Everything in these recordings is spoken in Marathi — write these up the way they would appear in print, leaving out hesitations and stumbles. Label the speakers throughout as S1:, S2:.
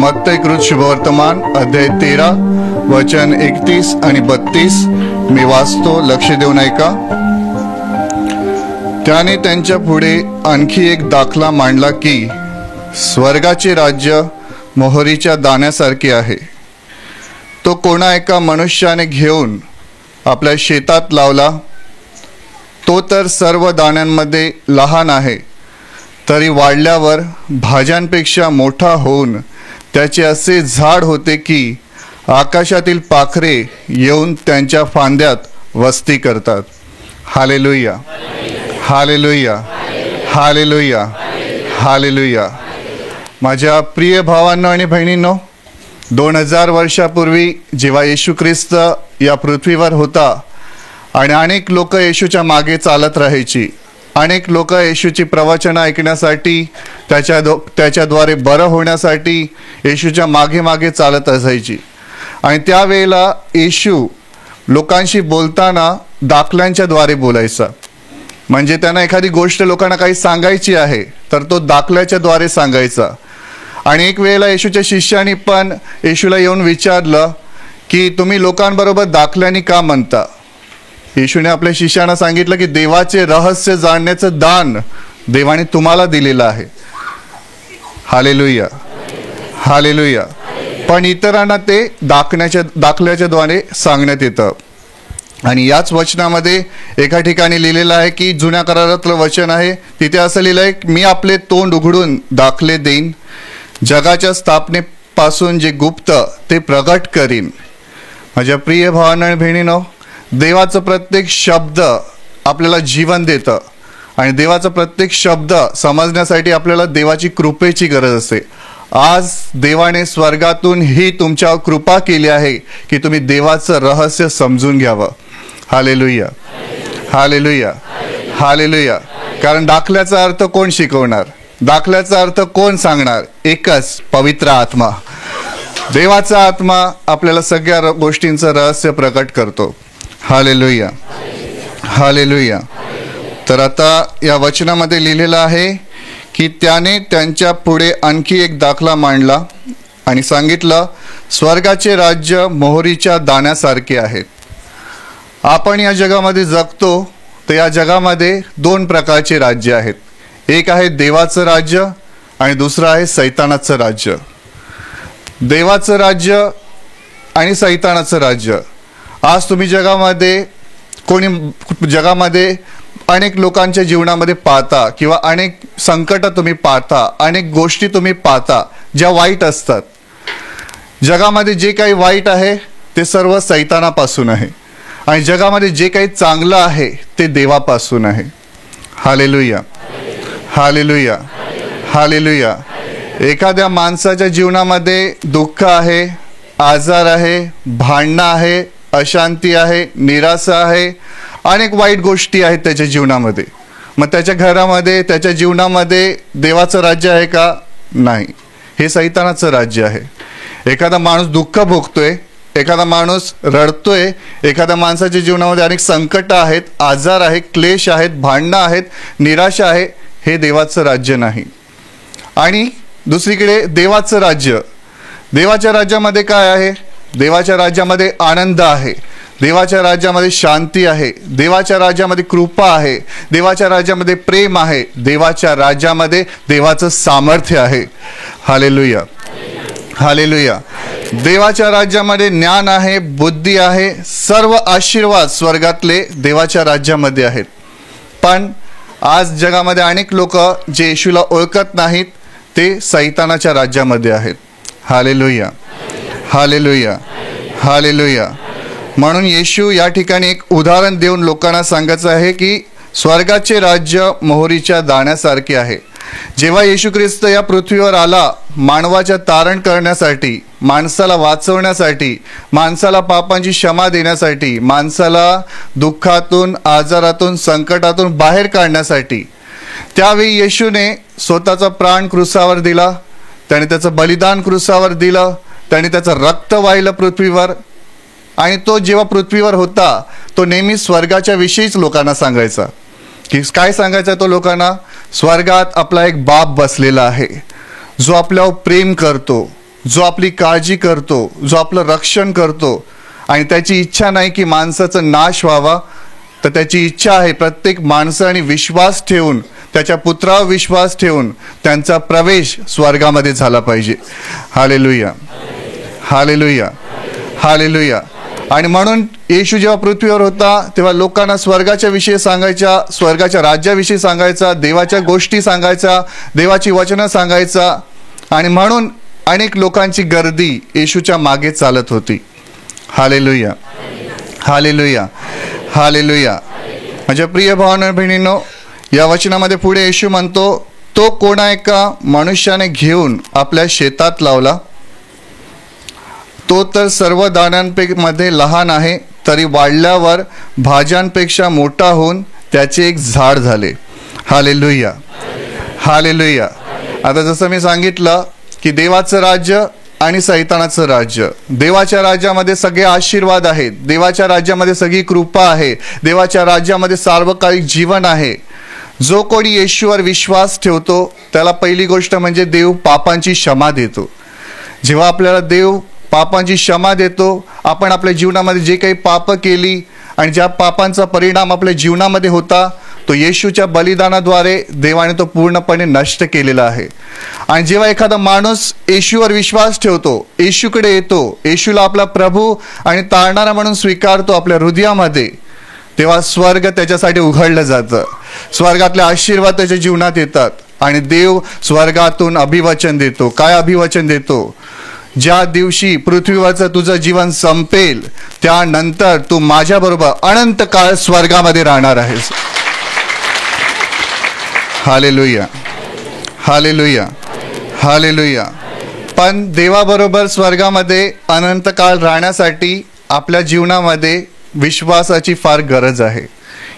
S1: मत्तयकृत शुभवर्तमान अध्याय 13 वचन 31 आणि 32 मी वाचतो, लक्ष देऊन ऐका. त्याने त्यांच्या पुढे आणखी एक दाखला मांडला की स्वर्गाचे राज्य मोहरीच्या दाण्यासारखे आहे. तो कोणा एका मनुष्याने घेऊन आपल्या शेतात लावला. तो तर सर्व दाण्यांमध्ये लहान आहे, तरी वाढल्यावर भाज्यांपेक्षा मोठा होऊन त्याचे असे झाड होते की आकाशातील पाखरे येऊन त्यांच्या फांद्यात वस्ती करतात. Hallelujah, hallelujah, hallelujah, hallelujah. माझ्या प्रिय भावांनो आणि बहिणींनो, 2000 वर्षापूर्वी जेव्हा येशू ख्रिस्त या पृथ्वीवर होता आणि अनेक लोक येशूच्या मागे चालत राहायची, अनेक लोक येशूची प्रवचनं ऐकण्यासाठी, त्याच्याद्वारे बरं होण्यासाठी येशूच्या मागे मागे चालत असायची. आणि त्यावेळेला येशू लोकांशी बोलताना दाखल्यांच्या द्वारे बोलायचा. म्हणजे त्यांना एखादी गोष्ट लोकांना काही सांगायची आहे तर तो दाखल्याच्या द्वारे सांगायचा. आणि एक वेळेला येशूच्या शिष्याने पण येशूला येऊन विचारलं की तुम्ही लोकांबरोबर दाखल्याने का म्हणता. येशूने आपल्या शिष्यांना सांगितलं की देवाचे रहस्य जाणण्याचं दान देवाने तुम्हाला दिलेलं आहे. Hallelujah, hallelujah. पण इतरांना ते दाखल्याच्या द्वारे सांगण्यात येतं. आणि याच वचनामध्ये एका ठिकाणी लिहिलेलं आहे की जुन्या करारातलं वचन आहे, तिथे असं लिहिलं आहे, मी आपले तोंड उघडून दाखले देईन, जगाच्या स्थापनेपासून जे गुप्त ते प्रगट करीन. माझ्या प्रिय भावांनो आणि बहिणींनो, देवाचं प्रत्येक शब्द आपल्याला जीवन देतं. आणि देवाचा प्रत्येक शब्द समजण्यासाठी आपल्याला देवाची कृपेची गरज असते. आज देवाने स्वर्गातून ही तुमच्यावर कृपा केली आहे की तुम्ही देवाचं रहस्य समजून घ्यावं. Hallelujah, hallelujah, hallelujah. कारण दाखल्याचा अर्थ कोण शिकवणार, दाखल्याचा अर्थ कोण सांगणार? एकच, पवित्र आत्मा. देवाचा आत्मा आपल्याला सगळ्या गोष्टींचं रहस्य प्रकट करतो. Hallelujah, hallelujah. तर आता या वचनामध्ये लिहिलेलं आहे की त्याने त्यांच्या पुढे आणखी एक दाखला मांडला आणि सांगितलं, स्वर्गाचे राज्य मोहरीच्या दाण्यासारखे आहेत. आपण या जगामध्ये जगतो तर या जगामध्ये 2 प्रकारचे राज्य आहेत. एक आहे देवाचं राज्य आणि दुसरं आहे सैतानाचं राज्य. देवाचं राज्य आणि सैतानाचं राज्य. आज तुम्ही जगामध्ये अनेक लोकांच्या जीवनामध्ये पाहता किंवा अनेक संकट तुम्ही पाहता, अनेक गोष्टी तुम्ही पाहता ज्या वाईट असतात. जगामध्ये जे काही वाईट आहे ते सर्व सैतानापासून आहे आणि जगामध्ये जे काही चांगलं आहे ते देवापासून आहे. Hallelujah, hallelujah, hallelujah. एखाद्या माणसाच्या जीवनामध्ये दुःख आहे, आजार आहे, भांडणं आहे, अशांती आहे, निराशा आहे, अनेक वाईट गोष्टी आहेत त्याच्या जीवनामध्ये. मग त्याच्या घरामध्ये, त्याच्या जीवनामध्ये देवाचं राज्य आहे का? नाही, हे सैतानाचं राज्य आहे. एखादा माणूस दुःख भोगतोय, एखादा माणूस रडतोय, एखाद्या माणसाच्या जीवनामध्ये अनेक संकट आहेत, आजार आहे, क्लेश आहेत, भांडणं आहेत, निराशा आहे, हे देवाचं राज्य नाही. आणि दुसरीकडे देवाचं राज्य. देवाच्या राज्यामध्ये काय आहे? देवाच्या राज्यामध्ये आनंद आहे, देवाच्या राज्यामध्ये शांती आहे, देवाच्या राज्यामध्ये कृपा आहे, देवाच्या राज्यामध्ये प्रेम आहे, देवाच्या राज्यामध्ये देवाचं सामर्थ्य आहे. Hallelujah, hallelujah. देवाच्या राज्यामध्ये ज्ञान आहे, बुद्धी आहे, सर्व आशीर्वाद स्वर्गातले देवाच्या राज्यामध्ये आहेत. पण आज जगामध्ये अनेक लोक जे येशूला ओळखत नाहीत ते सैतानाच्या राज्यामध्ये आहेत. Hallelujah, hallelujah, hallelujah. म्हणून येशू या ठिकाणी एक उदाहरण देऊन लोकांना सांगायचं आहे की स्वर्गाचे राज्य मोहरीच्या दाण्यासारखे आहे. जेव्हा येशू ख्रिस्त या पृथ्वीवर आला मानवाच्या तारण करण्यासाठी, माणसाला वाचवण्यासाठी, माणसाला पापांची क्षमा देण्यासाठी, माणसाला दुःखातून, आजारातून, संकटातून बाहेर काढण्यासाठी, त्यावेळी येशूने स्वतःचा प्राण क्रूसावर दिला. त्याने त्याचं बलिदान क्रूसावर दिलं, त्याने त्याचं रक्त वाहिलं पृथ्वीवर. आणि तो जेव्हा पृथ्वीवर होता तो नेहमी स्वर्गाच्या विषयीच लोकांना सांगायचा. की काय सांगायचा तो लोकांना? स्वर्गात आपला एक बाप बसलेला आहे जो आपल्यावर प्रेम करतो, जो आपली काळजी करतो, जो आपलं रक्षण करतो, आणि त्याची इच्छा नाही की माणसाचा नाश व्हावा, तर त्याची इच्छा आहे प्रत्येक माणसाने विश्वास ठेवून, त्याच्या पुत्रावर विश्वास ठेवून त्यांचा प्रवेश स्वर्गामध्ये झाला पाहिजे. Hallelujah, hallelujah, hallelujah. आणि म्हणून येशू जेव्हा पृथ्वीवर होता तेव्हा लोकांना स्वर्गाच्या विषयी सांगायचा, स्वर्गाच्या राज्याविषयी सांगायचा, देवाच्या गोष्टी सांगायचा, देवाची वचनं सांगायचा. आणि म्हणून अनेक लोकांची गर्दी येशूच्या मागे चालत होती. Hallelujah, hallelujah, hallelujah. माझ्या प्रिय भावांनो बहिणींनो, या वचनामध्ये पुढे येशू म्हणतो, तो कोणा एका मनुष्याने घेऊन आपल्या शेतात लावला, तो तर सर्व दाण्यांमध्ये लहान आहे, तरी वाढल्यावर भाज्यांपेक्षा मोठा होऊन त्याचे एक झाड झाले. Hallelujah, hallelujah. आता जसं मी सांगितलं की देवाचं राज्य आणि सैतानाचं राज्य, देवाच्या राज्यामध्ये सगळे आशीर्वाद आहेत, देवाच्या राज्यामध्ये सगळी कृपा आहे, देवाच्या राज्यामध्ये सार्वकालिक जीवन आहे. जो कोणी येशूवर विश्वास ठेवतो त्याला पहिली गोष्ट म्हणजे देव पापांची क्षमा देतो. जेव्हा आपल्याला देव पापांची क्षमा देतो, आपण आपल्या जीवनामध्ये जे काही पाप केली आणि ज्या पापांचा परिणाम आपल्या जीवनामध्ये होता तो येशूच्या बलिदानाद्वारे देवाने तो पूर्णपणे नष्ट केलेला आहे. आणि जेव्हा एखादा माणूस येशूवर विश्वास ठेवतो, येशूकडे येतो, येशूला आपला प्रभू आणि तारणारा म्हणून स्वीकारतो आपल्या हृदयामध्ये, तेव्हा स्वर्ग त्याच्यासाठी उघडलं जातं. स्वर्गातले आशीर्वाद त्याच्या जीवनात येतात आणि देव स्वर्गातून अभिवचन देतो. काय अभिवचन देतो? ज्या दिवशी पृथ्वीवरचं तुझं जीवन संपेल त्यानंतर तू माझ्याबरोबर अनंत काळ स्वर्गामध्ये राहणार आहेस. Hallelujah, hallelujah, hallelujah. पण देवाबरोबर स्वर्गामध्ये अनंत काळ राहण्यासाठी आपल्या जीवनामध्ये विश्वासाची फार गरज आहे.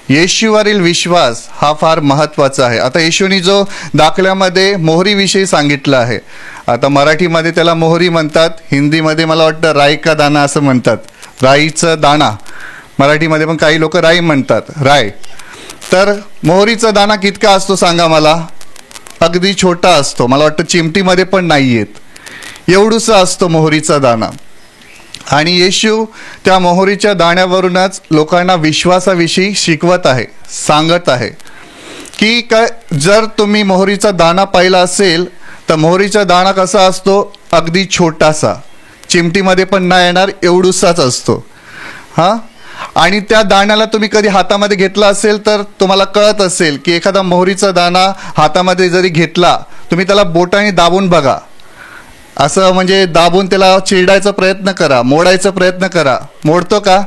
S1: येशूवरील विश्वास हा फार महत्त्वाचा आहे. आता येशूनी जो दाखल्यामध्ये मोहरीविषयी सांगितलं आहे, आता मराठीमध्ये त्याला मोहरी म्हणतात, हिंदीमध्ये मला वाटतं राई का दाना असं म्हणतात, राईचं दाणा. मराठीमध्ये पण काही लोक राई म्हणतात, राय. तर मोहरीचा दाणा कितका असतो सांगा मला? अगदी छोटा असतो, मला वाटतं चिमटीमध्ये पण नाही येत, एवढूसा असतो मोहरीचा दाणा. आणि येशू त्या मोहरीच्या दाण्यावरूनच लोकांना विश्वासाविषयी शिकवत आहे, सांगत आहे की काय, जर तुम्ही मोहरीचा दाणा पाहिला असेल तर मोहरीचा दाणा कसा असतो? अगदी छोटासा, चिमटीमध्ये पण नाही येणार, एवढूसाच असतो. हां, आणि त्या दाण्याला तुम्ही कधी हातामध्ये घेतला असेल तर तुम्हाला कळत असेल की एखादा मोहरीचा दाणा हातामध्ये जरी घेतला, तुम्ही त्याला बोटाने दाबून बघा, असं म्हणजे दाबून त्याला चिरडायचा प्रयत्न करा, मोडायचा प्रयत्न करा, मोडतो का?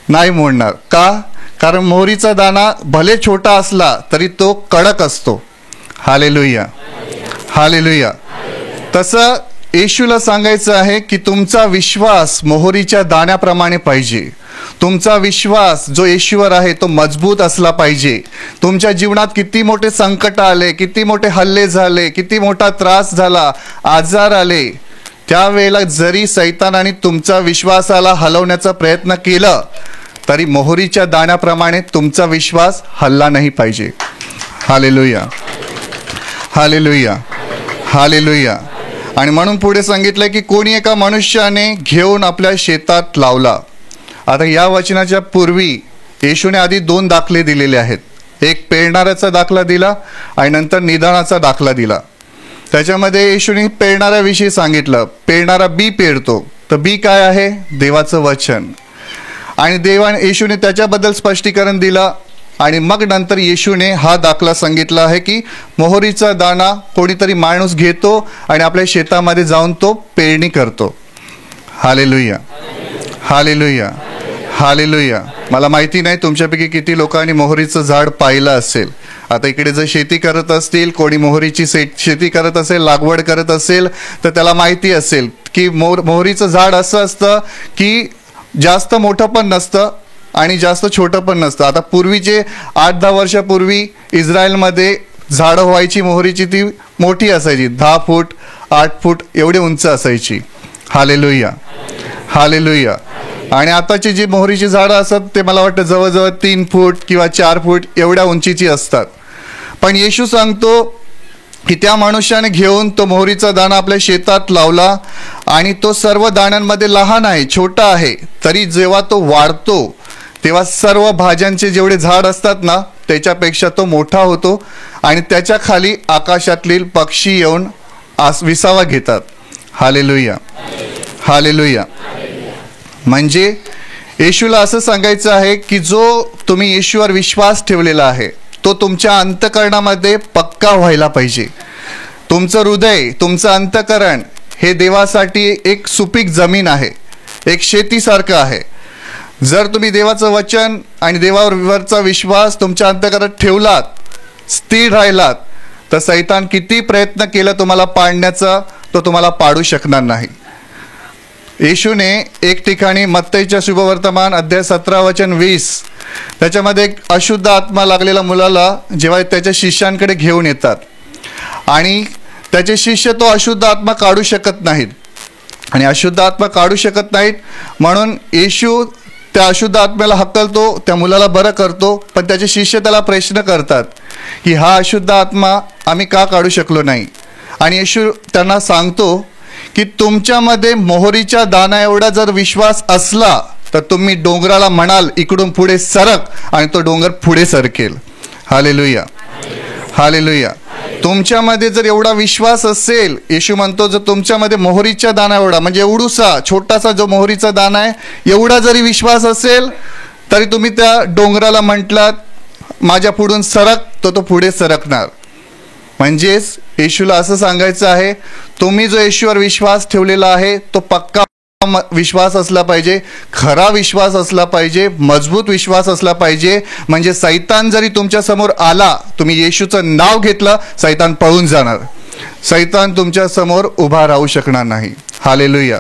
S1: नाही मोडणार. का? कारण मोहरीचा दाणा भले छोटा असला तरी तो कडक असतो. Hallelujah, hallelujah. तसं येशूला सांगायचं आहे की तुमचा विश्वास मोहरीच्या दाण्याप्रमाणे पाहिजे. तुमचा विश्वास जो येशूवर आहे तो मजबूत असला पाहिजे. तुमच्या जीवनात किती मोठे संकट आले, किती मोठे हल्ले झाले, किती मोठा त्रास झाला, आजार आले, त्यावेळेला जरी सैतानाने तुमचा विश्वासाला हलवण्याचा प्रयत्न केला तरी मोहरीच्या दाण्याप्रमाणे तुमचा विश्वास हलला नाही पाहिजे. Hallelujah, hallelujah, hallelujah. आणि म्हणून पुढे सांगितलं की कोणी एका मनुष्याने घेऊन आपल्या शेतात लावला. आता या वचनाच्या पूर्वी येशूने आधी 2 दाखले दिलेले आहेत. एक पेरणाऱ्याचा दाखला दिला आणि नंतर निदानाचा दाखला दिला. त्याच्यामध्ये येशूने पेरणाऱ्याविषयी सांगितलं, पेरणारा बी पेरतो. तर बी काय आहे? देवाचं वचन. आणि येशूने त्याच्याबद्दल स्पष्टीकरण दिलं. आणि मग नंतर येशूने हा दाखला सांगितला आहे की मोहरीचा दाणा कोणीतरी माणूस घेतो आणि आपल्या शेतामध्ये जाऊन तो पेरणी करतो. Hallelujah, hallelujah, hallelujah. मला माहिती नाही तुमच्यापैकी किती लोकांनी मोहरीचं झाड पाहिलं असेल. आता इकडे जर शेती करत असतील, कोणी मोहरीची शेती करत असेल, लागवड करत असेल, तर त्याला माहिती असेल की मोहरीचं झाड असं असतं की जास्त मोठं पण नसतं आणि जास्त छोटं पण नसतं. आता पूर्वीचे 8-10 वर्षापूर्वी इस्रायलमध्ये झाडं व्हायची मोहरीची, ती मोठी असायची, 10 फूट 8 फूट एवढी उंच असायची. Hallelujah, hallelujah. आणि आताची जी मोहरीची झाडं असतात ते मला वाटतं जवळजवळ 3 फूट किंवा 4 फूट एवढ्या उंचीची असतात. पण येशू सांगतो की त्या मनुष्याने घेऊन तो मोहरीचा दाणा आपल्या शेतात लावला आणि तो सर्व दाण्यांमध्ये लहान आहे, छोटा आहे, तरी जेव्हा तो वाढतो तेव्हा सर्व भाज्यांचे जेवढे झाड असतात ना त्याच्यापेक्षा तो मोठा होतो आणि त्याच्या खाली आकाशातील पक्षी येऊन विसावा घेतात. Hallelujah, hallelujah. म्हणजे येशूला असं सांगायचं आहे की जो तुम्ही येशूवर विश्वास ठेवलेला आहे तो तुमच्या अंतःकरणामध्ये पक्का व्हायला पाहिजे. तुमचं हृदय, तुमचं अंतःकरण हे देवासाठी एक सुपीक जमीन आहे, एक शेतीसारखं आहे. जर तुम्ही देवाचं वचन आणि देवावरचा विश्वास तुमच्या अंतःकरणात ठेवलात, स्थिर राहिलात, तर सैतान किती प्रयत्न केला तुम्हाला पाडण्याचा तो तुम्हाला पाडू शकणार नाही. येशूने एक ठिकाणी मत्तईच्या शुभवर्तमान अध्याय 17 वचन 20 त्याच्यामध्ये एक अशुद्ध आत्मा लागलेल्या मुलाला जेव्हा त्याच्या शिष्यांकडे घेऊन येतात आणि त्याचे शिष्य तो अशुद्ध आत्मा काढू शकत नाहीत आणि अशुद्ध आत्मा काढू शकत नाहीत म्हणून येशू त्या अशुद्ध आत्म्याला हकलतो, त्या मुलाला बरं करतो. पण त्याचे शिष्य त्याला प्रश्न करतात की हा अशुद्ध आत्मा आम्ही का काढू शकलो नाही. आणि येशू त्यांना सांगतो की तुमच्यामध्ये मोहरीच्या दाणा एवढा जर विश्वास असला तर तुम्ही डोंगराला म्हणाल इकडून पुढे सरक आणि तो डोंगर पुढे सरकेल. Hallelujah, hallelujah. तुमच्यामध्ये जर एवढा विश्वास असेल, येशू म्हणतो जर तुमच्यामध्ये मोहरीच्या दाणा एवढा म्हणजे एवढूसा छोटासा जो मोहरीचा दाणा आहे एवढा जरी विश्वास असेल तरी तुम्ही त्या डोंगराला म्हटलात माझ्या पुढून सरक, तो पुढे सरकणार. म्हणजेच येशूला असं सांगायचं आहे तुम्ही जो येशूवर विश्वास ठेवलेला आहे तो पक्का विश्वास असला पाहिजे, खरा विश्वास असला पाहिजे, मजबूत विश्वास असला पाहिजे. म्हणजे सैतान जरी तुमच्या समोर आला, तुम्ही येशूचं नाव घेतलं, सैतान पळून जाणार, सैतान तुमच्या समोर उभा राहू शकणार नाही. Hallelujah,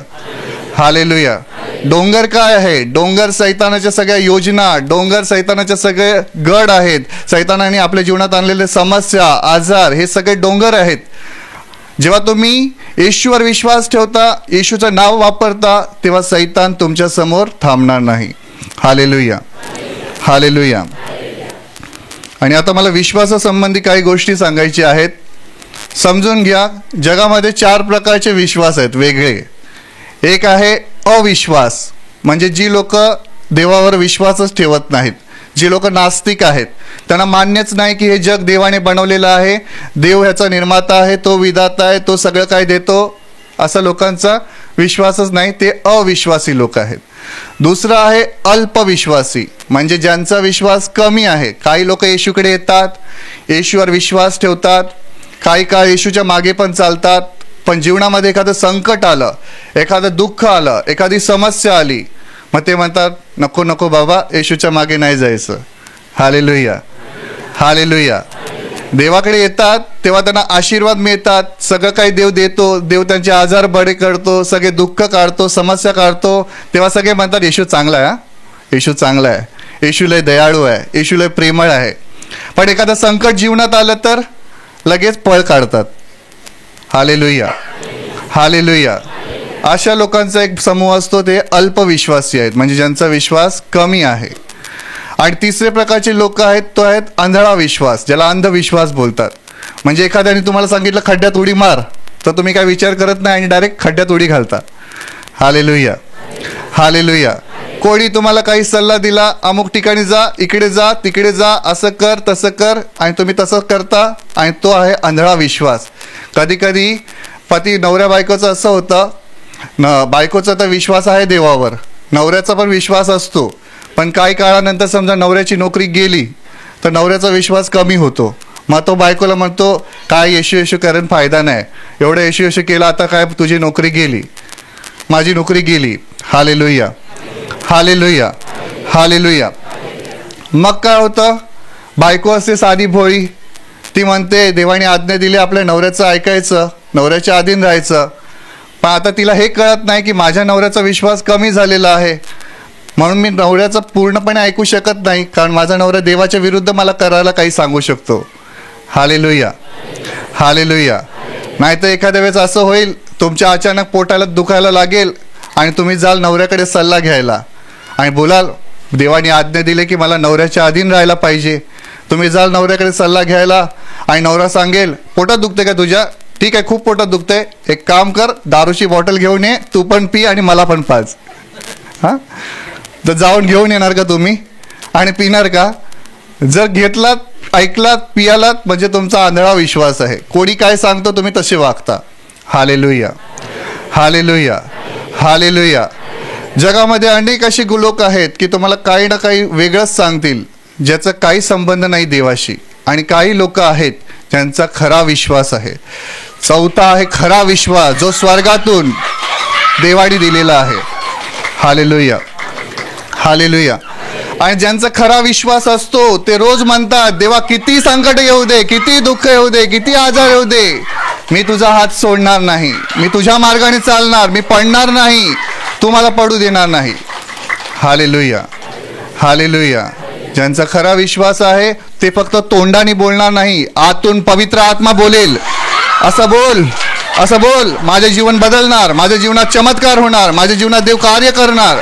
S1: hallelujah. डोंगर काय आहे? डोंगर सैतानाच्या सगळ्या योजना, डोंगर सैतानाच्या सगळे गड आहेत. सैतानाने आपल्या जीवनात आणलेले समस्या, आजार हे सगळे डोंगर आहेत. जेव्हा तुम्ही येशूवर विश्वास ठेवता, येशूचं नाव वापरता, तेव्हा सैतान तुमच्या समोर थांबणार नाही. Hallelujah, hallelujah. आणि आता मला विश्वासासंबंधी काही गोष्टी सांगायच्या आहेत. समजून घ्या, जगामध्ये 4 प्रकारचे विश्वास आहेत वेगळे. एक आहे अविश्वास, म्हणजे जी लोक देवावर विश्वासच ठेवत नाहीत, जी लोक नास्तिक आहेत, त्यांना मान्यच नाही की हे जग देवाने बनवलेलं आहे, देव ह्याचा निर्माता आहे, तो विधाता आहे, तो सगळं काय देतो, असा लोकांचा विश्वासच नाही, ते अविश्वासी लोक आहेत. दुसरं आहे अल्पविश्वासी, म्हणजे ज्यांचा विश्वास कमी आहे. काही लोक येशूकडे येतात, येशूवर विश्वास ठेवतात, काही काळ येशूच्या मागे पण चालतात, पण जीवनामध्ये एखादं संकट आलं, एखादं दुःख आलं, एखादी समस्या आली, मग ते म्हणतात नको नको बाबा, येशूच्या मागे नाही जायचं. Hallelujah, hallelujah. देवाकडे येतात तेव्हा त्यांना आशीर्वाद मिळतात, सगळं काही देव देतो, देव त्यांचे आजार बरे करतो, सगळे दुःख काढतो, समस्या काढतो. तेव्हा सगळे म्हणतात येशू चांगला आहे, येशू चांगला आहे, येशू लय दयाळू आहे, येशू लय प्रेमळ आहे. पण एखादं संकट जीवनात आलं तर लगेच पळ काढतात. Hallelujah, hallelujah. अशा लोकांचा एक समूह असतो, ते अल्पविश्वासी आहेत, म्हणजे ज्यांचा विश्वास कमी आहे. आणि तिसरे प्रकारचे लोक आहेत, तो आहेत आंधळा विश्वास, ज्याला अंधविश्वास बोलतात. म्हणजे एखाद्याने तुम्हाला सांगितलं खड्ड्यात उडी मार, तर तुम्ही काय विचार करत नाही आणि डायरेक्ट खड्ड्यात उडी घालता. Hallelujah, hallelujah. कोणी तुम्हाला काही सल्ला दिला, अमुक ठिकाणी जा, इकडे जा, तिकडे जा, असं कर, तसं कर, आणि तुम्ही तसं करता, आणि तो आहे आंधळा विश्वास. कधी कधी पती नवऱ्या बायकोचं असं होतं, बायकोचा तर विश्वास आहे देवावर, नवऱ्याचा पण विश्वास असतो, पण काही काळानंतर समजा नवऱ्याची नोकरी गेली तर नवऱ्याचा विश्वास कमी होतो. मग तो बायकोला म्हणतो काय येशू येशू करून फायदा नाही, एवढं येशू येशू केलं, आता काय तुझी नोकरी गेली, माझी नोकरी गेली. Hallelujah, hallelujah, hallelujah. मग काय होतं, बायको असते साधी भोळी, ती म्हणते देवाने आज्ञा दिली आपल्या नवऱ्याचं ऐकायचं, नवऱ्याच्या अधीन राहायचं. पण आता तिला हे कळत नाही की माझ्या नवऱ्याचा विश्वास कमी झालेला आहे, म्हणून मी नवऱ्याचं पूर्णपणे ऐकू शकत नाही, कारण माझा नवरा देवाच्या विरुद्ध मला करायला काही सांगू शकतो. Hallelujah, hallelujah. नाही तर एखाद्या वेळेस असं होईल, तुमच्या अचानक पोटाला दुखायला लागेल आणि तुम्ही जाल नवऱ्याकडे सल्ला घ्यायला आणि बोलाल देवाने आज्ञा दिली की मला नवऱ्याच्या अधीन राहायला पाहिजे. तुम्ही जाल नवऱ्याकडे सल्ला घ्यायला आणि नवरा सांगेल पोटात दुखते का तुझ्या, ठीक आहे खूप पोटात दुखते, एक काम कर दारूची बॉटल घेऊन ये, तू पण पी आणि मला पण पाच. हां, तर जाऊन घेऊन येणार का तुम्ही आणि पिणार का? जर घेतलात, ऐकलात, पियालात म्हणजे तुमचा आंधळा विश्वास आहे. कोणी काय सांगतो तुम्ही तसे वागता. Hallelujah, hallelujah, hallelujah. जगामध्ये अनेक असे लोक आहेत की तुम्हाला काही ना काही वेगळंच सांगतील ज्याचा काही संबंध नाही देवाशी, आणि काही लोक आहेत ज्यांचा खरा विश्वास आहे. चौथा आहे खरा विश्वास, जो स्वर्गातून देवाने दिलेला आहे. Hallelujah, hallelujah. आणि ज्यांचा खरा विश्वास असतो ते रोज म्हणतात, देवा किती संकट येऊ दे, किती दुःख येऊ दे, किती आजार येऊ दे, मी तुझा हात सोडणार नाही, मी तुझ्या मार्गाने चालणार, मी पडणार नाही, तू मला पडू देणार नाही. Hallelujah, hallelujah. ज्यांचा खरा विश्वास आहे ते फक्त तोंडाने बोलणार नाही, आतून पवित्र आत्मा बोलेल, असं बोल, असं बोल, माझे जीवन बदलणार, माझ्या जीवनात चमत्कार होणार, माझ्या जीवनात देव कार्य करणार.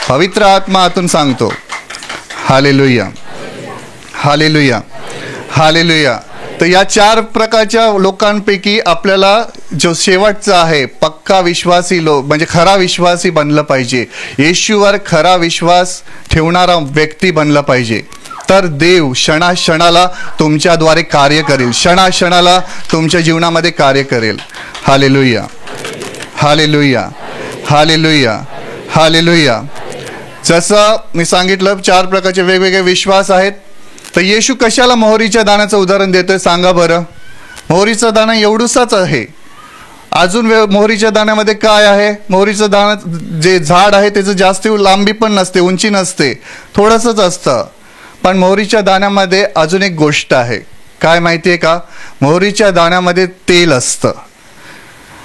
S1: पवित्र आत्मा आतून सांगतो. Hallelujah, hallelujah, hallelujah. तर या 4 प्रकारच्या लोकांपैकी आपल्याला जो शेवटचा आहे पक्का विश्वासी लोक म्हणजे खरा विश्वासी बनलं पाहिजे. येशूवर खरा विश्वास ठेवणारा व्यक्ती बनला पाहिजे. तर देव क्षणाक्षणाला तुमच्याद्वारे कार्य करेल, क्षणाक्षणाला तुमच्या जीवनामध्ये कार्य करेल. Hallelujah, hallelujah, hallelujah, hallelujah. जसं मी सांगितलं 4 प्रकारचे वेगवेगळे विश्वास आहेत. तर येशू कशाला मोहरीच्या दाण्याचं उदाहरण देतोय सांगा बरं. मोहरीचं दाणं एवढूसाच आहे. अजून मोहरीच्या दाण्यामध्ये काय आहे? मोहरीचं दाणं जे झाड आहे त्याचं जास्त लांबी पण नसते, उंची नसते, थोडंसंच असतं. पण मोहरीच्या दाण्यामध्ये अजून एक गोष्ट आहे. काय माहिती आहे का? मोहरीच्या दाण्यामध्ये तेल असतं.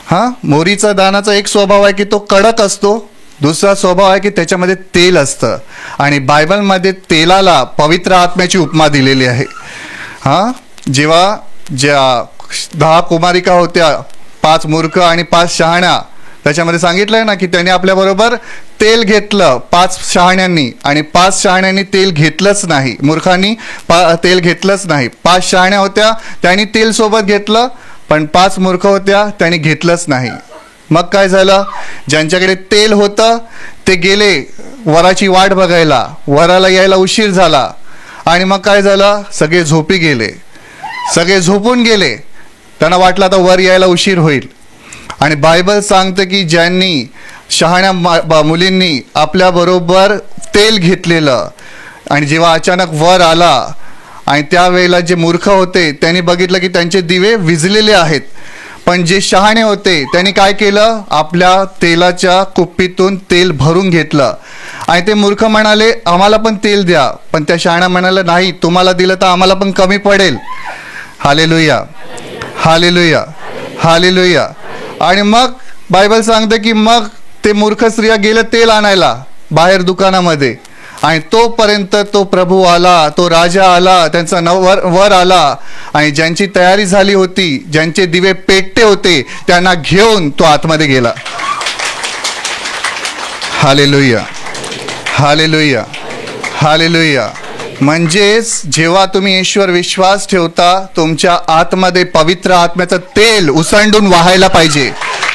S1: हां, मोहरीचा दाण्याचा एक स्वभाव आहे की तो कडक असतो, दुसरा स्वभाव आहे की त्याच्यामध्ये तेल असतं. आणि बायबलमध्ये तेलाला पवित्र आत्म्याची उपमा दिलेली आहे. हां, जेव्हा ज्या 10 कुमारिका होत्या, 5 मूर्ख आणि 5 शहाण्या, त्याच्यामध्ये सांगितलंय ना की त्याने आपल्याबरोबर तेल घेतलं 5 शहाण्यांनी, आणि 5 शहाण्यांनी तेल घेतलंच नाही, मूर्खांनी तेल घेतलंच नाही. 5 शहाण्या होत्या त्यांनी तेल सोबत घेतलं, पण 5 मूर्ख होत्या त्यांनी घेतलंच नाही. मग काय झालं? ज्यांच्याकडे तेल होतं ते गेले वराची वाट बघायला, वराला यायला उशीर झाला, आणि मग काय झालं? सगळे झोपी गेले, सगळे झोपून गेले. त्यांना वाटलं आता वर यायला उशीर होईल. आणि बायबल सांगतं की ज्यांनी शहाण्या मुलींनी आपल्याबरोबर तेल घेतलेलं, आणि जेव्हा अचानक वर आला आणि त्यावेळेला जे मूर्ख होते त्यांनी बघितलं की त्यांचे दिवे विझलेले आहेत, पण जे शहाणे होते त्यांनी काय केलं? आपल्या तेलाच्या कुप्पीतून तेल भरून घेतलं. आणि ते मूर्ख म्हणाले आम्हाला पण तेल द्या, पण त्या शहाण्या म्हणाले नाही, तुम्हाला दिलं तर आम्हाला पण कमी पडेल. Hallelujah, hallelujah, hallelujah. आणि मग बायबल सांगते की मग ते मूर्ख स्त्रिया गेले तेल आणायला बाहेर दुकानामध्ये, आणि तोपर्यंत तो प्रभू आला, तो राजा आला, त्यांचा वर आला, आणि ज्यांची तयारी झाली होती, ज्यांचे दिवे पेटते होते, त्यांना घेऊन तो आतमध्ये गेला. Hallelujah, hallelujah, hallelujah. म्हणजेच जेव्हा तुम्ही येशूवर विश्वास ठेवता, तुमच्या आतमध्ये पवित्र आत्म्याचं तेल उसंडून वाहायला पाहिजे.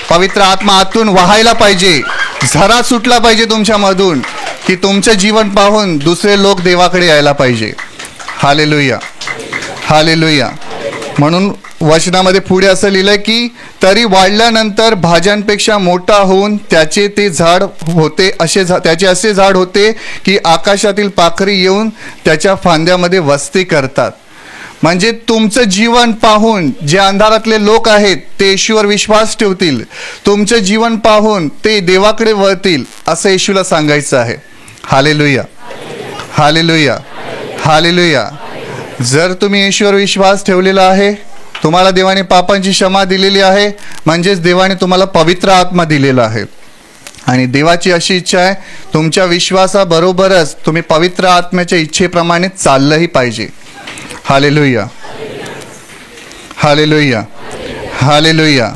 S1: पवित्र आत्मा आतून वाहायला पाहिजे, झरा सुटला पाहिजे तुमच्यामधून, की तुमचं जीवन पाहून दुसरे लोक देवाकडे यायला पाहिजे. Hallelujah, hallelujah. म्हणून वचनामध्ये पुढे असं लिहिलंय की तरी वाढल्यानंतर भाज्यांपेक्षा मोठा होऊन त्याचे असे झाड होते की आकाशातील पाखरी येऊन त्याच्या फांद्यामध्ये वस्ती करतात. म्हणजे तुमचं जीवन पाहून जे अंधारातले लोक आहेत ते येशूवर विश्वास ठेवतील, तुमचं जीवन पाहून ते देवाकडे वळतील, असं येशूला सांगायचं आहे. Hallelujah, hallelujah, hallelujah. जर तुम्ही येशूवर विश्वास ठेवलेला आहे, तुम्हाला देवाने पापांची क्षमा दिलेली आहे, म्हणजेच देवाने तुम्हाला पवित्र आत्मा दिलेला आहे. आणि देवाची अशी इच्छा आहे तुमच्या विश्वासाबरोबरच तुम्ही पवित्र आत्म्याच्या इच्छेप्रमाणे चाललंही पाहिजे. Hallelujah, hallelujah, hallelujah.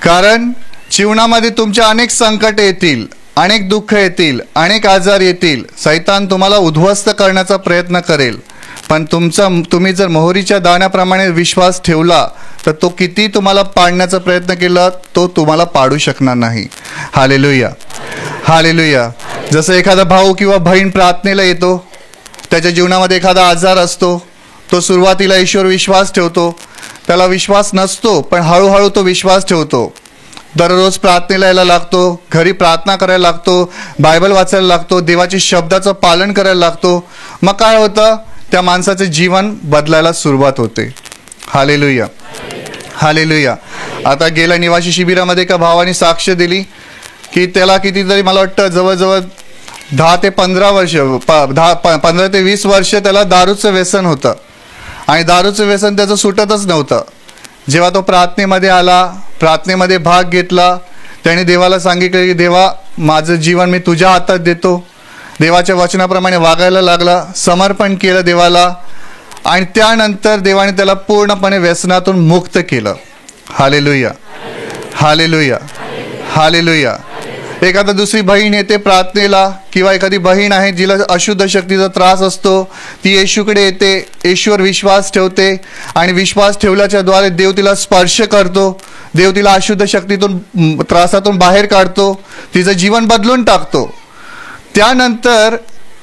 S1: कारण जीवनामध्ये तुमच्या अनेक संकट येतील, अनेक दुःख येतील, अनेक आजार येतील, शैतान तुम्हाला उद्ध्वस्त करण्याचा प्रयत्न करेल. पण तुम्ही जर मोहरीच्या दाण्याप्रमाणे विश्वास ठेवला तर तो किती तुम्हाला पाडण्याचा प्रयत्न केला तो तुम्हाला पाडू शकणार नाही. Hallelujah, hallelujah. जसं एखादा भाऊ किंवा बहीण प्रार्थनेला येतो, त्याच्या जीवनामध्ये एखादा आजार असतो, तो सुरुवातीला ईश्वर विश्वास ठेवतो, त्याला विश्वास नसतो, पण हळूहळू तो विश्वास ठेवतो. दररोज प्रार्थनेला यायला लागतो, घरी प्रार्थना करायला लागतो, बायबल वाचायला लागतो, देवाच्या शब्दाचं पालन करायला लागतो. मग काय होतं, त्या माणसाचे जीवन बदलायला सुरुवात होते. Hallelujah, hallelujah. आता गेल्या निवासी शिबिरामध्ये एका भावाने साक्ष दिली की त्याला कितीतरी, मला वाटतं जवळजवळ 10 ते 15 वर्ष 15 ते 20 वर्ष त्याला दारूचं व्यसन होतं आणि दारूचं व्यसन त्याचं सुटतच नव्हतं. जेव्हा तो प्रार्थनेमध्ये आला, प्रार्थनेमध्ये भाग घेतला, त्याने देवाला सांगितलं की देवा, माझं जीवन मी तुझ्या हातात देतो. देवाच्या वचनाप्रमाणे वागायला लागला, समर्पण केलं देवाला आणि त्यानंतर देवाने त्याला पूर्णपणे व्यसनातून मुक्त केलं. Hallelujah, hallelujah, hallelujah. एखादा दुसरी बहीण येते प्रार्थनेला किंवा एखादी बहीण आहे जिला अशुद्ध शक्तीचा त्रास असतो, ती येशूकडे येते, येशूवर विश्वास ठेवते आणि विश्वास ठेवल्याच्या द्वारे देव तिला स्पर्श करतो, देव तिला अशुद्ध शक्तीतून त्रासातून बाहेर काढतो, तिचं जीवन बदलून टाकतो. त्यानंतर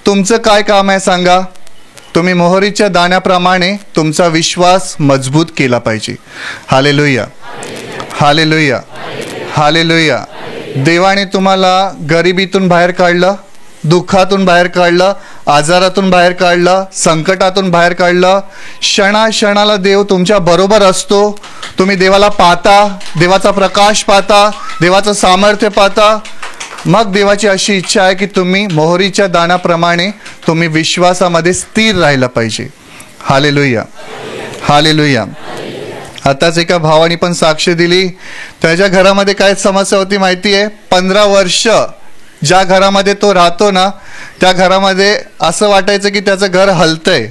S1: तुमचं काय काम आहे सांगा? तुम्ही मोहरीच्या दाण्याप्रमाणे तुमचा विश्वास मजबूत केला पाहिजे. Hallelujah, hallelujah, hallelujah. देवाने तुम्हाला गरिबीतून बाहेर काढलं, दुःखातून बाहेर काढलं, आजारातून बाहेर काढलं, संकटातून बाहेर काढलं. क्षणाक्षणाला देव तुमच्या बरोबर असतो. तुम्ही देवाला पाहता, देवाचा प्रकाश पाहता, देवाचं सामर्थ्य पाहता. मग देवाची अशी इच्छा आहे की तुम्ही मोहरीच्या दाण्याप्रमाणे तुम्ही विश्वासामध्ये स्थिर राहिला पाहिजे. Hallelujah, hallelujah. आताच एका भावानी पण साक्ष दिली, त्याच्या घरामध्ये काय समस्या होती माहिती आहे? 15 वर्ष ज्या घरामध्ये तो राहतो ना, त्या घरामध्ये असं वाटायचं की त्याचं घर हलतंय.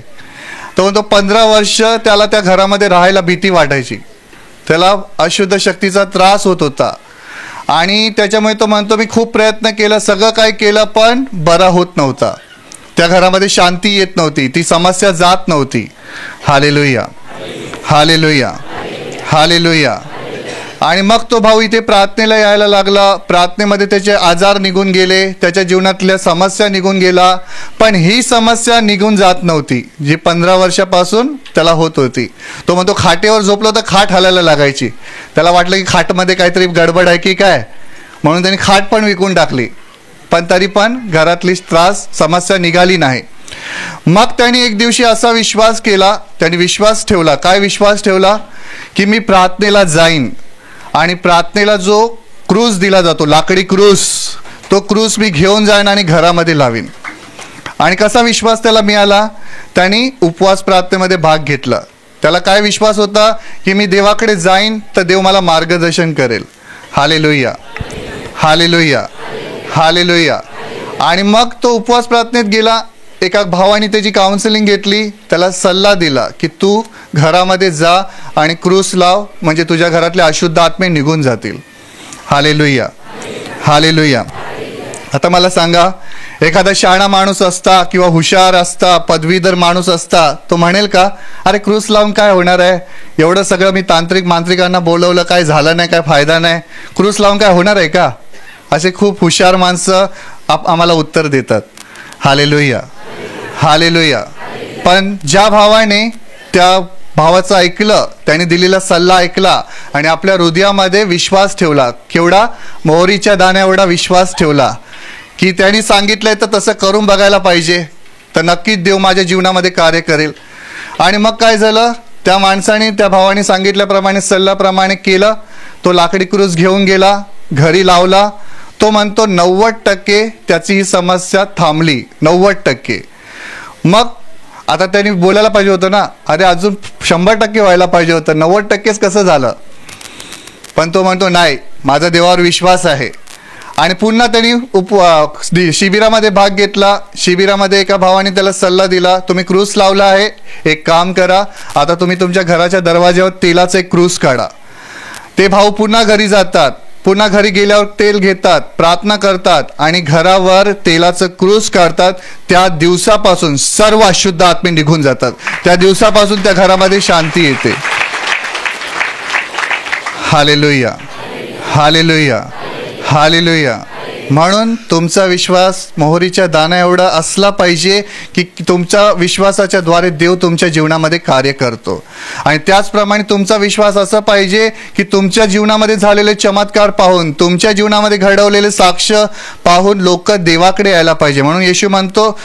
S1: तो 15 वर्ष त्याला त्या घरामध्ये राहायला भीती वाटायची, त्याला अशुद्ध शक्तीचा त्रास होत होता आणि त्याच्यामुळे तो म्हणतो मी खूप प्रयत्न केला, सगळं काय केलं, पण बरा होत नव्हता. त्या घरामध्ये शांती येत नव्हती, ती समस्या जात नव्हती. Hallelujah, hallelujah, hallelujah. आणि मग तो भाऊ इथे प्रार्थनेला यायला लागला. प्रार्थनेमध्ये त्याचे आजार निघून गेले, त्याच्या जीवनातल्या समस्या निघून गेला, पण ही समस्या निघून जात नव्हती जी 15 वर्षापासून त्याला होत होती. तो म्हणतो खाटेवर झोपलो तर खाट हलायला लागायची. त्याला वाटलं की खाटमध्ये काहीतरी गडबड आहे की काय, म्हणून त्यांनी खाट पण विकून टाकली, पण तरी पण घरातली त्रास समस्या निघाली नाही. मग त्यांनी एक दिवशी असा विश्वास केला, त्यांनी विश्वास ठेवला. काय विश्वास ठेवला? की मी प्रार्थनेला जाईन आणि प्रार्थनेला जो क्रूस दिला जातो, लाकडी क्रूस, तो क्रूस मी घेऊन जाईन आणि घरामध्ये लावीन. आणि कसा विश्वास त्याला मिळाला? त्यांनी उपवास प्रार्थनेमध्ये भाग घेतला. त्याला काय विश्वास होता? की मी देवाकडे जाईन तर देव मला मार्गदर्शन करेल. Hallelujah, hallelujah, hallelujah. आणि मग तो उपवास प्रार्थनेत गेला. एका भावाने त्याची काउन्सिलिंग घेतली, त्याला सल्ला दिला की तू घरामध्ये जा आणि क्रूस लाव, म्हणजे तुझ्या घरातले अशुद्ध आत्मे निघून जातील. Hallelujah, hallelujah. आता मला सांगा, एखादा शहाणा माणूस असता किंवा हुशार असता, पदवीधर माणूस असता, तो म्हणेल का अरे क्रूस लावून काय होणार आहे, एवढं सगळं मी मांत्रिकांना बोलवलं, काय झालं नाही, काय फायदा नाही, क्रूस लावून काय होणार आहे का? असे खूप हुशार माणसं आम्हाला उत्तर देतात. Hallelujah, hallelujah. पण ज्या भावाने त्या भावाचं ऐकलं, त्याने दिलेला सल्ला ऐकला आणि आपल्या हृदयामध्ये विश्वास ठेवला, केवढा? मोहरीच्या दाण्या एवढा विश्वास ठेवला की त्यांनी सांगितलंय तर तसं करून बघायला पाहिजे, तर नक्कीच देव माझ्या जीवनामध्ये कार्य करेल. आणि मग काय झालं? त्या माणसाने, त्या भावाने सांगितल्याप्रमाणे, सल्ल्याप्रमाणे केलं. तो लाकडी क्रूस घेऊन गेला, घरी लावला. तो म्हणतो 90% त्याची ही समस्या थांबली, 90%. मग आता त्यांनी बोलायला पाहिजे होतं ना, अरे अजून 100% व्हायला पाहिजे होतं, 90%च कसं झालं? पण तो म्हणतो नाही, माझा देवावर विश्वास आहे. आणि पुन्हा त्यांनी शिबिरामध्ये भाग घेतला. शिबिरामध्ये एका भावाने त्याला सल्ला दिला, तुम्ही क्रूस लावला आहे, एक काम करा, आता तुम्ही तुमच्या घराच्या दरवाज्यावर तेलाचा एक क्रूस काढा. ते भाऊ पुन्हा घरी जातात, पुन्हा घरी गेल्यावर तेल घेतात, प्रार्थना करतात आणि घरावर तेलाचं क्रूस काढतात. त्या दिवसापासून सर्व अशुद्ध आत्मे निघून जातात. त्या दिवसापासून त्या घरामध्ये शांती येते. Hallelujah, hallelujah, hallelujah. म्हणून तुमचा विश्वास मोहरीच्या दाण्या एवढा असला पाहिजे की तुमच्या विश्वासाच्या द्वारे देव तुमच्या जीवनामध्ये कार्य करतो. आणि त्याचप्रमाणे तुमचा विश्वास असा पाहिजे की तुमच्या जीवनामध्ये झालेले चमत्कार पाहून, तुमच्या जीवनामध्ये घडवलेले साक्ष पाहून लोक देवाकडे यायला पाहिजे. म्हणून येशू म्हणतो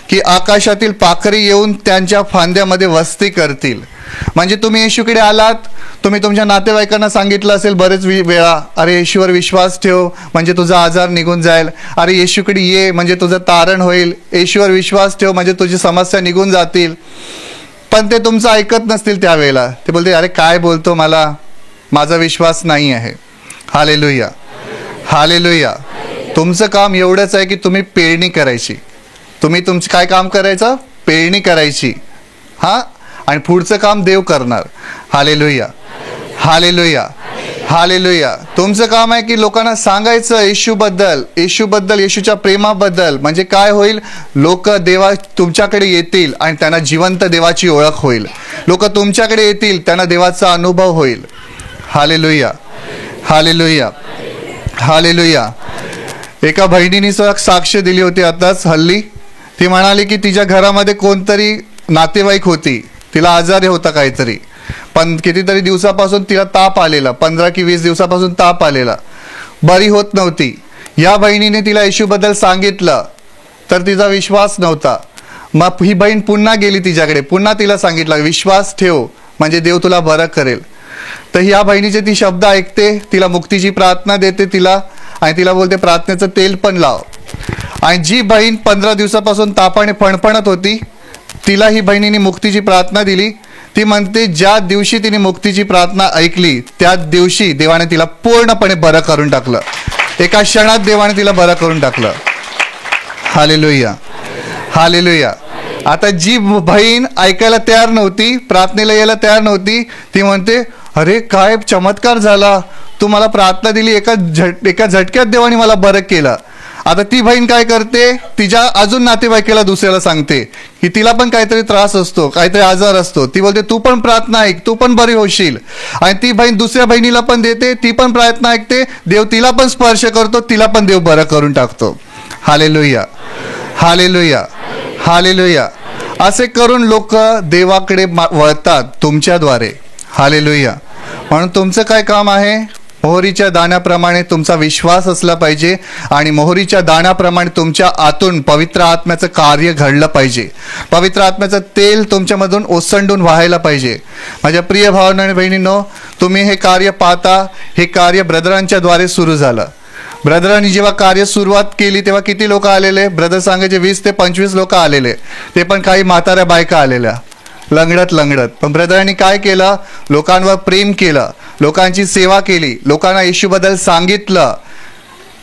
S1: की आकाशातील पाखरे येऊन त्यांच्या फांद्यामध्ये वस्ती करतील. म्हणजे तुम्ही येशूकडे आलात, तुम्ही तुमच्या नातेवाईकांना सांगितलं असेल बरेच वेळा, अरे येशूवर विश्वास ठेव म्हणजे तुझा आजार निघून जाईल, अरे येशूकडे ये म्हणजे तुझं तारण होईल, येशूवर विश्वास ठेव म्हणजे तुझी समस्या निघून जातील. पण ते तुमचं ऐकत नसतील त्यावेळेला. ते बोलते अरे काय बोलतो, मला माझा विश्वास नाही आहे. Hallelujah, hallelujah. तुमचं काम एवढंच आहे की तुम्ही पेरणी करायची. तुम्ही तुमचं काय काम करायचं? पेरणी करायची. हां, आणि पुढचं काम देव करणार. Hallelujah, hallelujah, hallelujah. तुमचं काम आहे की लोकांना सांगायचं येशूबद्दल, येशूबद्दल, येशूच्या प्रेमाबद्दल. म्हणजे काय होईल? लोक देवा तुमच्याकडे येतील आणि त्यांना जिवंत देवाची ओळख होईल. लोक तुमच्याकडे येतील, त्यांना देवाचा अनुभव होईल. Hallelujah, hallelujah, hallelujah. एका बहिणीने साक्ष दिली होती आताच हल्ली. ती म्हणाली की तिच्या घरामध्ये कोणतरी नातेवाईक होती, तिला आजारी होता काहीतरी, पण कितीतरी दिवसापासून तिला ताप आलेला, 15 की 20 दिवसापासून ताप आलेला, बरी होत नव्हती. या बहिणीने तिला येशूबद्दल सांगितलं तर तिचा विश्वास नव्हता. मग ही बहीण पुन्हा गेली तिच्याकडे, पुन्हा तिला सांगितलं विश्वास ठेव म्हणजे देव तुला बरं करेल. तर ह्या बहिणीचे ती शब्द ऐकते, तिला मुक्तीची प्रार्थना देते तिला, आणि तिला बोलते प्रार्थनेचं तेल पण लाव. आणि जी बहीण 15 दिवसापासून तापाने फणफणत होती, तिला ही बहिणीने मुक्तीची प्रार्थना दिली. ती म्हणते ज्या दिवशी तिने मुक्तीची प्रार्थना ऐकली त्या दिवशी देवाने तिला पूर्णपणे बरं करून टाकलं. एका क्षणात देवाने तिला बरं करून टाकलं. Hallelujah, hallelujah. आता जी बहीण ऐकायला तयार नव्हती, प्रार्थनेला यायला तयार नव्हती, ती म्हणते अरे काय चमत्कार झाला, तू मला प्रार्थना दिली, एका झटक्यात देवाने मला बरं केलं. आता ती बहीण काय करते, तिच्या अजून नातेवाईकाला दुसऱ्याला सांगते की तिला पण काहीतरी त्रास असतो, काहीतरी आजार असतो. ती बोलते तू पण प्रार्थना ऐक, तू पण बरी होशील. आणि ती बहीण दुसऱ्या बहिणीला पण देते, ती पण प्रार्थना ऐकते, देव तिला पण स्पर्श करतो, तिला पण देव बरं करून टाकतो. Hallelujah, hallelujah, hallelujah. असे करून लोक देवाकडे वळतात तुमच्याद्वारे. हालेलुया. म्हणून तुमचं काय काम आहे? मोहरीच्या दाण्याप्रमाणे तुमचा विश्वास असला पाहिजे आणि मोहरीच्या दाण्याप्रमाणे तुमच्या आतून पवित्र आत्म्याचं कार्य घडलं पाहिजे. पवित्र आत्म्याचं तेल तुमच्यामधून ओसंडून वाहायला पाहिजे. माझ्या प्रिय भावांनो आणि बहिणींनो, तुम्ही हे कार्य पाहता. हे कार्य ब्रदरांच्या द्वारे सुरू झालं. ब्रदरांनी जेव्हा कार्य सुरुवात केली तेव्हा किती लोक आलेले? ब्रदर सांगायचे 20 ते 25 लोक आलेले, ते पण काही म्हाताऱ्या बायका आलेल्या लंगडत लंगडत. पण ब्रदरांनी काय केलं? लोकांवर प्रेम केलं, लोकांची सेवा केली, लोकांना येशूबद्दल सांगितलं.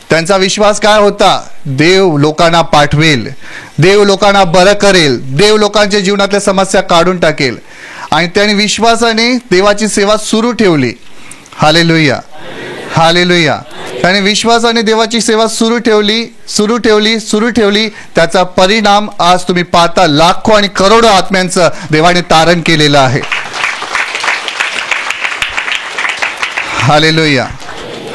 S1: त्यांचा विश्वास काय होता? देव लोकांना पाठवेल, देव लोकांना बरं करेल, देव लोकांच्या जीवनातल्या समस्या काढून टाकेल. आणि त्यांनी विश्वासाने देवाची सेवा सुरू ठेवली. Hallelujah, hallelujah. त्याने विश्वासाने देवाची सेवा सुरू ठेवली. त्याचा परिणाम आज तुम्ही पाहता, लाखो आणि करोडो आत्म्यांचं देवाने तारण केलेलं आहे. Hallelujah,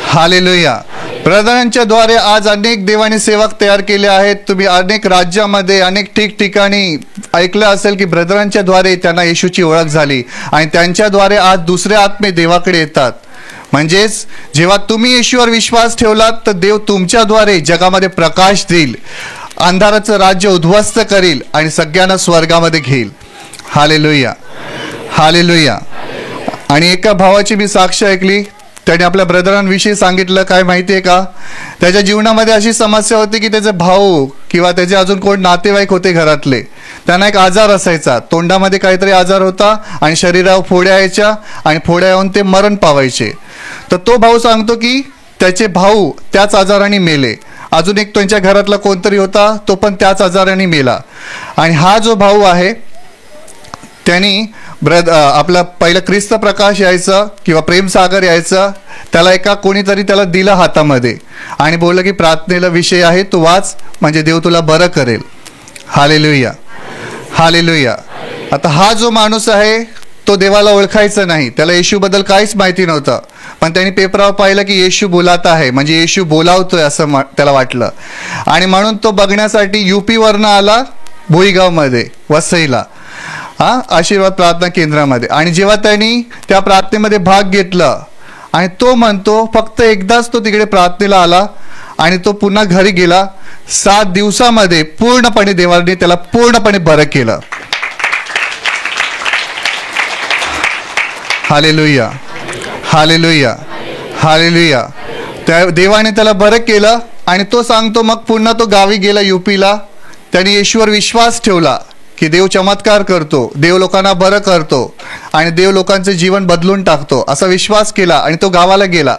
S1: hallelujah. ब्रदरांच्या द्वारे आज अनेक देवाने सेवक तयार केले आहेत. तुम्ही अनेक राज्यामध्ये, अनेक ठिकठिकाणी ऐकलं असेल की ब्रदरांच्या द्वारे त्यांना येशूची ओळख झाली आणि त्यांच्याद्वारे आज दुसरे आत्मे देवाकडे येतात. म्हणजेच जेव्हा तुम्ही येशूवर विश्वास ठेवलात तर देव तुमच्याद्वारे जगामध्ये प्रकाश देईल, अंधाराचं राज्य उद्ध्वस्त करील आणि सगळ्यांना स्वर्गामध्ये घेईल. Hallelujah, hallelujah. आणि एका भावाची मी साक्ष ऐकली. त्याने आपल्या ब्रदरांविषयी सांगितलं. काय माहिती आहे का? त्याच्या जीवनामध्ये अशी समस्या होती की त्याचे भाऊ किंवा त्याचे अजून कोण नातेवाईक होते घरातले, त्यांना एक आजार असायचा. तोंडामध्ये काहीतरी आजार होता आणि शरीरावर फोड्या यायच्या आणि फोड्या येऊन ते मरण पावायचे. तर तो भाऊ सांगतो की त्याचे भाऊ त्याच आजाराने मेले. अजून एक त्यांच्या घरातला कोणतरी होता, तो पण त्याच आजाराने मेला. आणि हा जो भाऊ आहे त्यांनी आपला पहिलं ख्रिस्त प्रकाश यायचं किंवा प्रेमसागर यायचं, त्याला कोणीतरी त्याला दिलं हातामध्ये आणि बोललं की प्रार्थनेला विषय आहे, तू वाच म्हणजे देव तुला बरं करेल. Hallelujah, hallelujah. आता हा जो माणूस आहे तो देवाला ओळखायचा नाही, त्याला येशूबद्दल काहीच माहिती नव्हतं, पण त्यांनी पेपरावर पाहिलं की येशू बोलात आहे म्हणजे येशू बोलावतोय असं त्याला वाटलं आणि म्हणून तो बघण्यासाठी UP-वरनं आला भोईगावमध्ये वसईला, आशीर्वाद प्रार्थना केंद्रामध्ये. आणि जेव्हा त्यांनी त्या प्रार्थनेमध्ये भाग घेतला आणि तो म्हणतो फक्त एकदाच तो तिकडे प्रार्थनेला आला आणि तो पुन्हा घरी गेला. 7 दिवसामध्ये पूर्णपणे देवाने त्याला पूर्णपणे बरं केलं. Hallelujah, hallelujah, hallelujah. त्या देवाने त्याला बरं केलं आणि तो सांगतो मग पुन्हा तो गावी गेला UP-ला. त्याने येशूवर विश्वास ठेवला की देव चमत्कार करतो, देव लोकांना बरं करतो आणि देव लोकांचं जीवन बदलून टाकतो असा विश्वास केला आणि तो गावाला गेला.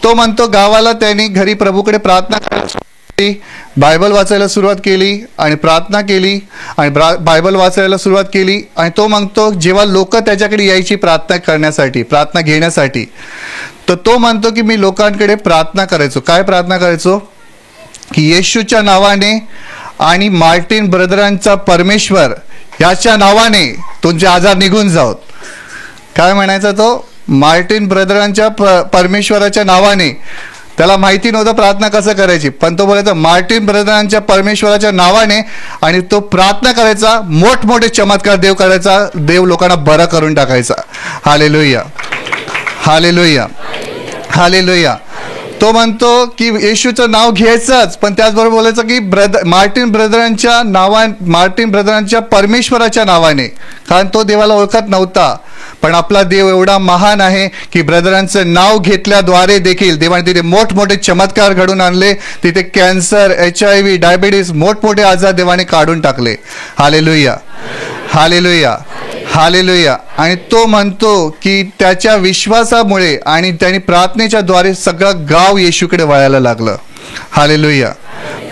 S1: तो म्हणतो गावाला त्यांनी घरी प्रभूकडे प्रार्थना करायला, बायबल वाचायला सुरुवात केली आणि प्रार्थना केली आणि बायबल वाचायला सुरुवात केली. आणि तो म्हणतो जेव्हा लोक त्याच्याकडे यायची प्रार्थना करण्यासाठी, प्रार्थना घेण्यासाठी, तर तो म्हणतो की मी लोकांकडे प्रार्थना करायचो. काय प्रार्थना करायचो? की येशूच्या नावाने आणि मार्टिन ब्रदरांचा परमेश्वर याच्या नावाने तुमचे आजार निघून जावत. काय म्हणायचा तो? मार्टिन ब्रदरांच्या परमेश्वराच्या नावाने. त्याला माहिती नव्हतं प्रार्थना कसं करायची, पण तो बोलायचा मार्टिन ब्रदरांच्या परमेश्वराच्या नावाने आणि तो प्रार्थना करायचा, मोठमोठे चमत्कार देव करायचा, देव लोकांना बरं करून टाकायचा. Hallelujah, hallelujah, hallelujah. तो म्हणतो की येशूचं नाव घ्यायचंच, पण त्याचबरोबर बोलायचं की मार्टिन ब्रदरांच्या परमेश्वराच्या नावाने, कारण तो देवाला ओळखत नव्हता. पण आपला देव एवढा महान आहे की ब्रदरांचं नाव घेतल्याद्वारे देखील देवाने तिथे मोठमोठे चमत्कार घडून आणले. तिथे कॅन्सर, HIV, डायबिटीस, मोठमोठे आजार देवाने काढून टाकले. Hallelujah, hallelujah, hallelujah. आणि तो म्हणतो की त्याच्या विश्वासामुळे आणि त्यांनी प्रार्थनेच्या द्वारे सगळं गाव येशूकडे वळायला लागलं. हालेलुया.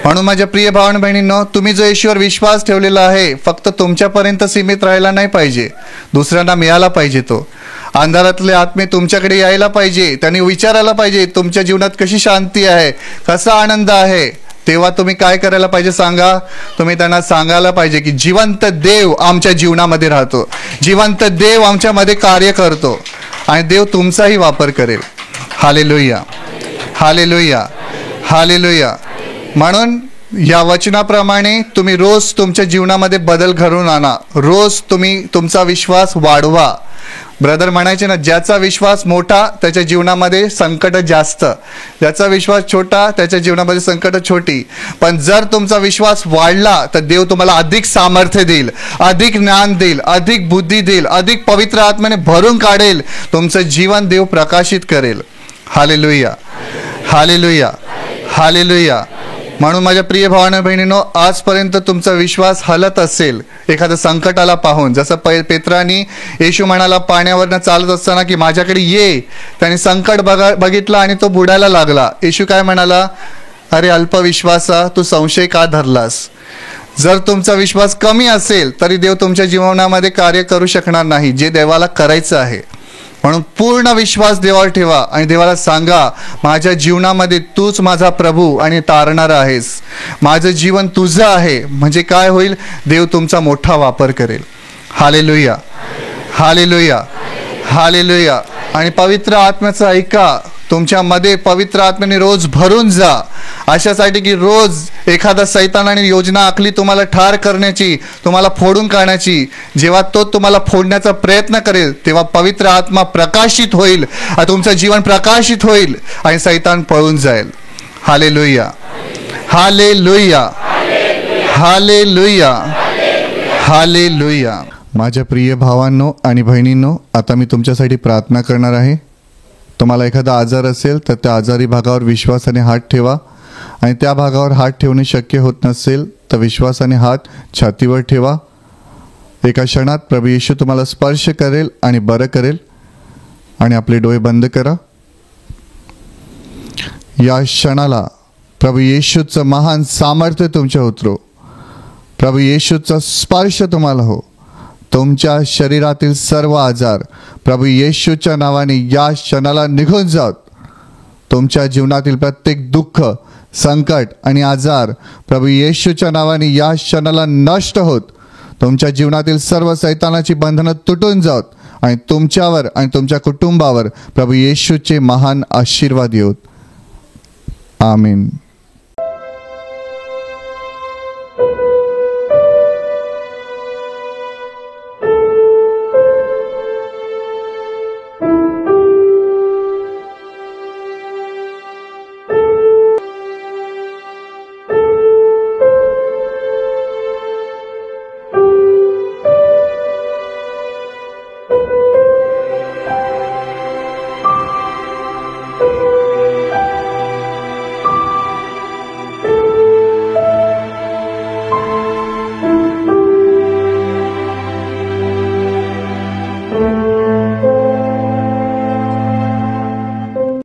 S1: म्हणून माझ्या प्रिय भावांनो बहिणींनो, तुम्ही जो येशूवर विश्वास ठेवलेला आहे फक्त तुमच्यापर्यंत सीमित राहायला नाही पाहिजे, दुसऱ्यांना मिळाला पाहिजे. तो अंधारातले आत्मे तुमच्याकडे यायला पाहिजे, त्यांनी विचारायला पाहिजे तुमच्या जीवनात कशी शांती आहे, कसा आनंद आहे. तेव्हा तुम्ही काय करायला पाहिजे सांगा? तुम्ही त्यांना सांगायला पाहिजे की जिवंत देव आमच्या जीवनामध्ये राहतो, जिवंत देव आमच्यामध्ये कार्य करतो आणि देव तुमचाही वापर करेल. Hallelujah, hallelujah, hallelujah. म्हणून या वचनाप्रमाणे तुम्ही रोज तुमच्या जीवनामध्ये बदल घडवून आणा, रोज तुम्ही तुमचा विश्वास वाढवा. ब्रदर म्हणायचे ना, ज्याचा विश्वास मोठा त्याच्या जीवनामध्ये संकट जास्त, ज्याचा विश्वास छोटा त्याच्या जीवनामध्ये संकट छोटी. पण जर तुमचा विश्वास वाढला तर देव तुम्हाला अधिक सामर्थ्य देईल, अधिक ज्ञान देईल, अधिक बुद्धी देईल, अधिक पवित्र आत्म्याने भरून काढेल, तुमचं जीवन देव प्रकाशित करेल. Hallelujah, hallelujah, hallelujah. म्हणून माझ्या प्रिय भावांनो बहिणींनो, आजपर्यंत तुमचा विश्वास हलत असेल एखाद्या संकटाला पाहून, जसं पेत्रानी येशू म्हणाला पाण्यावरनं चालत असताना की माझ्याकडे ये, त्याने संकट बघितलं आणि तो बुडायला लागला. येशू काय म्हणाला? अरे अल्पविश्वासा, तू संशय का धरलास? जर तुमचा विश्वास कमी असेल तरी देव तुमच्या जीवनामध्ये कार्य करू शकणार नाही जे देवाला करायचं आहे. म्हणून पूर्ण विश्वास देवावर ठेवा आणि देवाला सांगा, माझ्या जीवनामध्ये तूच माझा प्रभू आणि तारणारा आहेस, माझं जीवन तुझं आहे. म्हणजे काय होईल? देव तुमचा मोठा वापर करेल. Hallelujah, hallelujah, hallelujah. आणि पवित्र आत्म्याचं ऐका, तुमच्यामध्ये पवित्र आत्म्याने रोज भरून जा, अशासाठी की रोज एखादा सैतानाने योजना आखली तुम्हाला ठार करण्याची, तुम्हाला फोडून काढण्याची. जेव्हा तो तुम्हाला फोडण्याचा प्रयत्न करेल तेव्हा पवित्र आत्मा प्रकाशित होईल, तुमचं जीवन प्रकाशित होईल आणि सैतान पळून जाईल. Hallelujah, hallelujah, hallelujah, hallelujah. माझ्या प्रिय भावांनो आणि बहिणींनो, आता मी तुमच्यासाठी प्रार्थना करणार आहे. तुम्हाला एखादा आजार असेल तर त्या आजारी भागावर विश्वासाने हात ठेवा आणि त्या भागावर हात ठेवणे शक्य होत नसेल तर विश्वासाने हात छातीवर ठेवा. एका क्षणात प्रभू येशू तुम्हाला स्पर्श करेल आणि बरं करेल. आणि आपले डोळे बंद करा. या क्षणाला प्रभू येशूचं महान सामर्थ्य तुमच्या उतरो. प्रभू येशूचा स्पर्श तुम्हाला हो. तुमच्या शरीरातील सर्व आजार प्रभू येशूच्या नावाने या क्षणाला निघून जात. तुमच्या जीवनातील प्रत्येक दुःख, संकट आणि आजार प्रभू येशूच्या नावाने या क्षणाला नष्ट होत. तुमच्या जीवनातील सर्व शैतानाची बंधनं तुटून जात आणि तुमच्यावर आणि तुमच्या कुटुंबावर प्रभू येशूचे महान आशीर्वाद येऊत. आमीन.